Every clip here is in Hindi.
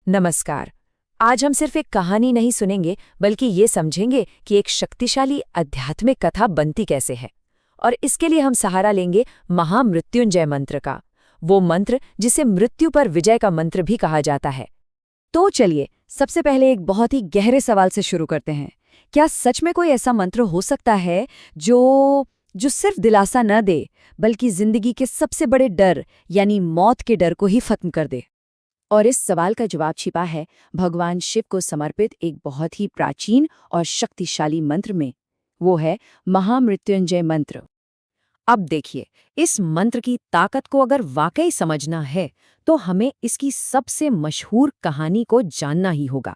नमस्कार। आज हम सिर्फ एक कहानी नहीं सुनेंगे बल्कि ये समझेंगे कि एक शक्तिशाली आध्यात्मिक कथा बनती कैसे है। और इसके लिए हम सहारा लेंगे महामृत्युंजय मंत्र का, वो मंत्र जिसे मृत्यु पर विजय का मंत्र भी कहा जाता है। तो चलिए सबसे पहले एक बहुत ही गहरे सवाल से शुरू करते हैं। क्या सच में कोई ऐसा मंत्र हो सकता है जो सिर्फ दिलासा न दे बल्कि जिंदगी के सबसे बड़े डर यानी मौत के डर को ही खत्म कर दे? और इस सवाल का जवाब छिपा है भगवान शिव को समर्पित एक बहुत ही प्राचीन और शक्तिशाली मंत्र में। वो है महामृत्युंजय मंत्र। अब देखिए, इस मंत्र की ताकत को अगर वाकई समझना है तो हमें इसकी सबसे मशहूर कहानी को जानना ही होगा।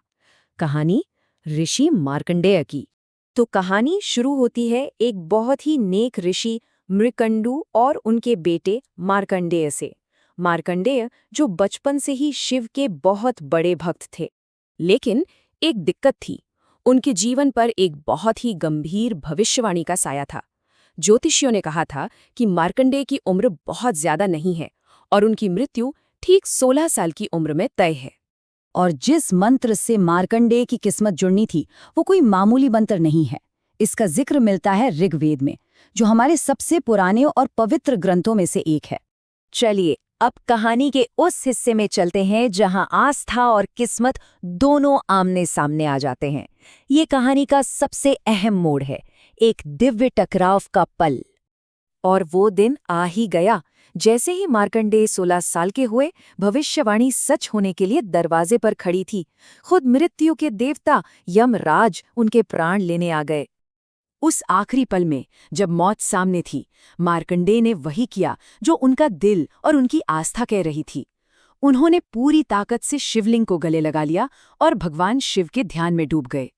कहानी ऋषि मार्कंडेय की। तो कहानी शुरू होती है एक बहुत ही नेक ऋषि मृकंडु और उनके बेटे मार्कंडेय से। मार्कंडेय जो बचपन से ही शिव के बहुत बड़े भक्त थे। लेकिन एक दिक्कत थी, उनके जीवन पर एक बहुत ही गंभीर भविष्यवाणी का साया था। ज्योतिषियों ने कहा था कि मार्कंडेय की उम्र बहुत ज्यादा नहीं है और उनकी मृत्यु ठीक 16 साल की उम्र में तय है। और जिस मंत्र से मार्कंडेय की किस्मत जुड़नी थी वो कोई मामूली मंत्र नहीं है। इसका जिक्र मिलता है ऋग्वेद में, जो हमारे सबसे पुराने और पवित्र ग्रंथों में से एक है। चलिए अब कहानी के उस हिस्से में चलते हैं जहां आस्था और किस्मत दोनों आमने सामने आ जाते हैं। ये कहानी का सबसे अहम मोड़ है, एक दिव्य टकराव का पल। और वो दिन आ ही गया। जैसे ही मार्कंडेय 16 साल के हुए, भविष्यवाणी सच होने के लिए दरवाजे पर खड़ी थी। खुद मृत्यु के देवता यमराज उनके प्राण लेने आ गए। उस आखिरी पल में जब मौत सामने थी, मार्कंडेय ने वही किया जो उनका दिल और उनकी आस्था कह रही थी। उन्होंने पूरी ताकत से शिवलिंग को गले लगा लिया और भगवान शिव के ध्यान में डूब गए।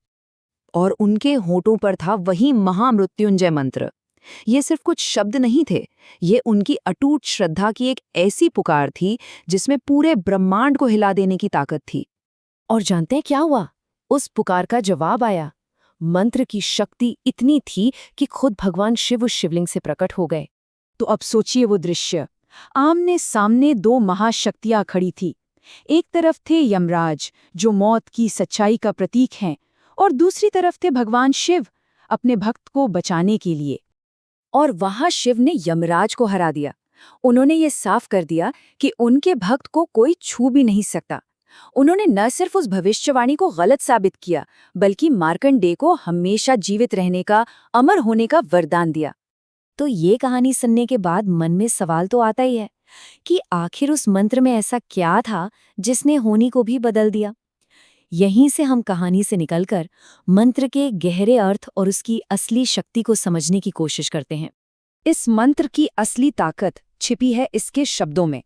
और उनके होठों पर था वही महामृत्युंजय मंत्र। ये सिर्फ कुछ शब्द नहीं थे, ये उनकी अटूट श्रद्धा की एक ऐसी पुकार थी जिसमें पूरे ब्रह्मांड को हिला देने की ताकत थी। और जानते हैं क्या हुआ? उस पुकार का जवाब आया। मंत्र की शक्ति इतनी थी कि खुद भगवान शिव उस शिवलिंग से प्रकट हो गए। तो अब सोचिए वो दृश्य। आमने सामने दो महाशक्तियां खड़ी थी। एक तरफ थे यमराज, जो मौत की सच्चाई का प्रतीक हैं, और दूसरी तरफ थे भगवान शिव, अपने भक्त को बचाने के लिए। और वहां शिव ने यमराज को हरा दिया। उन्होंने ये साफ कर दिया कि उनके भक्त को कोई छू भी नहीं सकता। उन्होंने न सिर्फ उस भविष्यवाणी को गलत साबित किया, बल्कि मार्कंडेय को हमेशा जीवित रहने का, अमर होने का वरदान दिया। तो ये कहानी सुनने के बाद मन में सवाल तो आता ही है कि आखिर उस मंत्र में ऐसा क्या था जिसने होनी को भी बदल दिया। यहीं से हम कहानी से निकलकर मंत्र के गहरे अर्थ और उसकी असली शक्ति को समझने की कोशिश करते हैं। इस मंत्र की असली ताकत छिपी है इसके शब्दों में।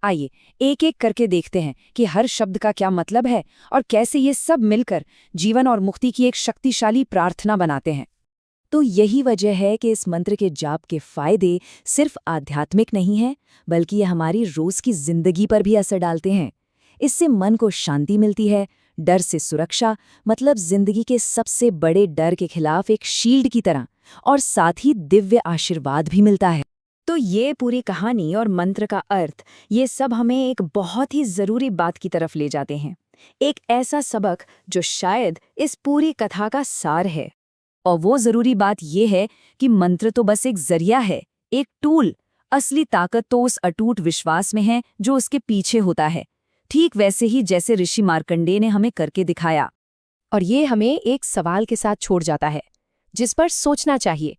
आइए एक एक करके देखते हैं कि हर शब्द का क्या मतलब है और कैसे ये सब मिलकर जीवन और मुक्ति की एक शक्तिशाली प्रार्थना बनाते हैं। तो यही वजह है कि इस मंत्र के जाप के फायदे सिर्फ आध्यात्मिक नहीं हैं, बल्कि ये हमारी रोज की जिंदगी पर भी असर डालते हैं। इससे मन को शांति मिलती है, डर से सुरक्षा, मतलब जिंदगी के सबसे बड़े डर के खिलाफ एक शील्ड की तरह, और साथ ही दिव्य आशीर्वाद भी मिलता है। तो ये पूरी कहानी और मंत्र का अर्थ, ये सब हमें एक बहुत ही जरूरी बात की तरफ ले जाते हैं। एक ऐसा सबक जो शायद इस पूरी कथा का सार है। और वो जरूरी बात ये है कि मंत्र तो बस एक जरिया है, एक टूल। असली ताकत तो उस अटूट विश्वास में है जो उसके पीछे होता है, ठीक वैसे ही जैसे ऋषि मार्कंडेय ने हमें करके दिखाया। और ये हमें एक सवाल के साथ छोड़ जाता है जिस पर सोचना चाहिए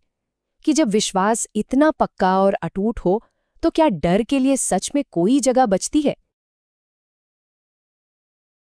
कि जब विश्वास इतना पक्का और अटूट हो तो क्या डर के लिए सच में कोई जगह बचती है?